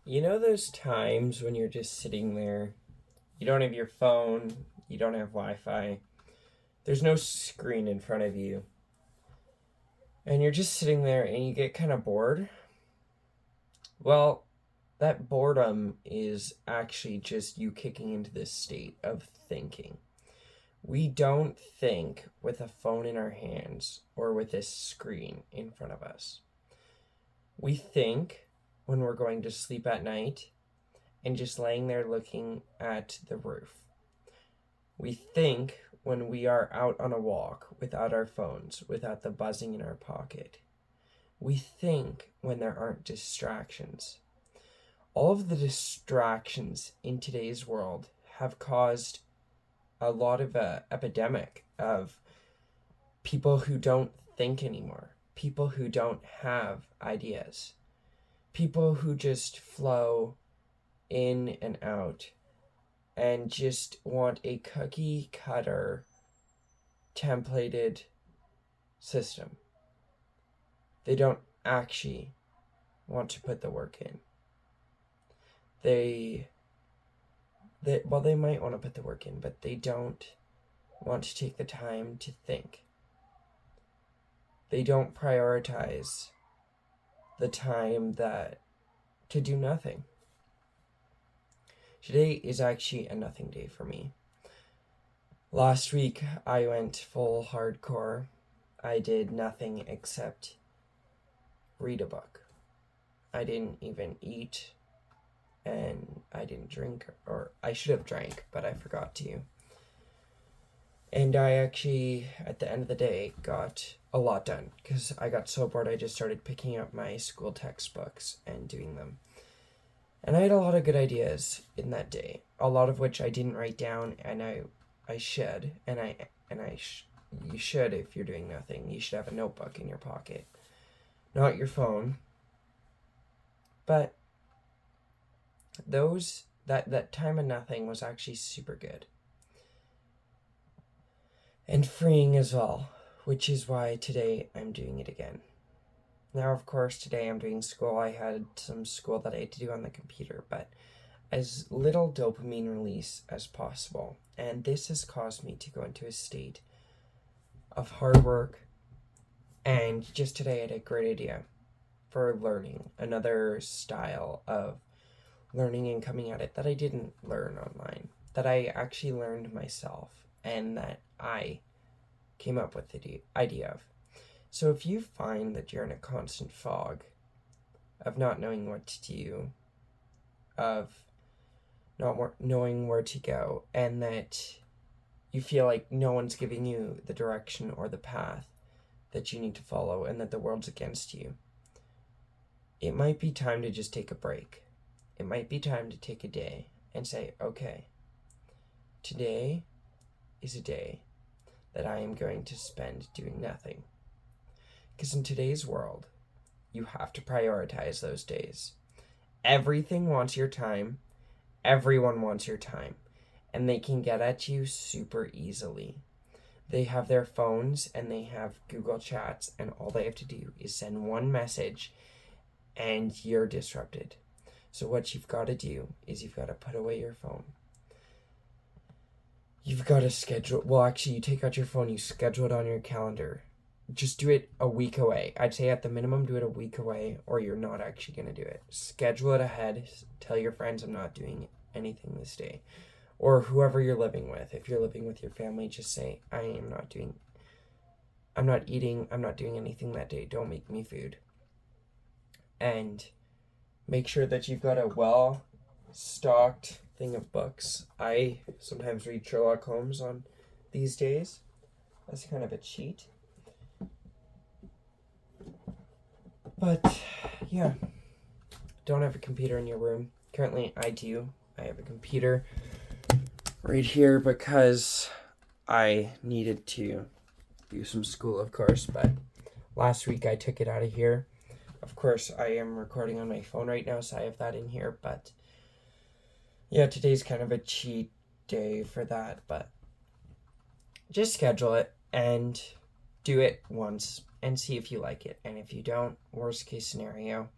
You know those times when you're just sitting there, you don't have your phone, you don't have Wi Fi, there's no screen in front of you, and you're just sitting there and you get kind of bored? Well, that boredom is actually just you kicking into this state of thinking. We don't think with a phone in our hands or with this screen in front of us. We think when we're going to sleep at night and just laying there looking at the roof. We think when we are out on a walk without our phones, without the buzzing in our pocket. We think when there aren't distractions. All of the distractions in today's world have caused a lot of epidemic of people who don't think anymore, people who don't have ideas, people who just flow in and out and just want a cookie cutter templated system. They don't actually want to put the work in. They might want to put the work in, but they don't want to take the time to think. They don't prioritize the time that to do nothing. Today is actually a nothing day for me. Last week I went full hardcore. I did nothing except read a book. I didn't even eat, and I didn't drink, or I should have drank, but I forgot to. And I actually, at the end of the day, got a lot done because I got so bored I just started picking up my school textbooks and doing them. And I had a lot of good ideas in that day, a lot of which I didn't write down, and I should, you should if you're doing nothing. You should have a notebook in your pocket, not your phone. But that time of nothing was actually super good and freeing as well, which is why today I'm doing it again. Now, of course, today I'm doing school. I had some school that I had to do on the computer, but as little dopamine release as possible. And this has caused me to go into a state of hard work. And just today I had a great idea for learning another style of learning and coming at it that I didn't learn online, that I actually learned myself, and that I came up with the idea of. So if you find that you're in a constant fog of not knowing what to do, of not knowing where to go, and that you feel like no one's giving you the direction or the path that you need to follow, and that the world's against you, it might be time to just take a break. It might be time to take a day and say, okay, today is a day that I am going to spend doing nothing. Because in today's world, you have to prioritize those days. Everything wants your time. Everyone wants your time. And they can get at you super easily. They have their phones and they have Google Chats, and all they have to do is send one message and you're disrupted. So what you've got to do is you've got to put away your phone. You've got to schedule, well, actually, you take out your phone, you schedule it on your calendar. Just do it a week away. I'd say at the minimum, do it a week away, or you're not actually going to do it. Schedule it ahead. Tell your friends, I'm not doing anything this day. Or whoever you're living with. If you're living with your family, just say, I'm not eating, I'm not doing anything that day. Don't make me food. And make sure that you've got a well-stocked thing of books. I sometimes read Sherlock Holmes on these days. That's kind of a cheat. But, yeah. Don't have a computer in your room. Currently, I do. I have a computer right here because I needed to do some school, of course, but last week I took it out of here. Of course, I am recording on my phone right now, so I have that in here, but yeah, today's kind of a cheat day for that, but just schedule it and do it once and see if you like it. And if you don't, worst case scenario,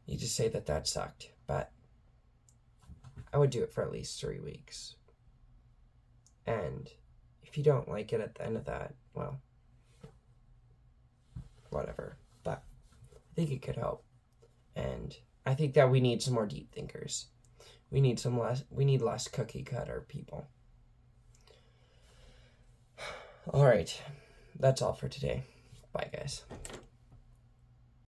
you just say that sucked. but I would do it for at least 3 weeks. And if you don't like it at the end of that, well, whatever. But I think it could help. And I think that we need some more deep thinkers. We need less cookie cutter people. All right. That's all for today. Bye, guys.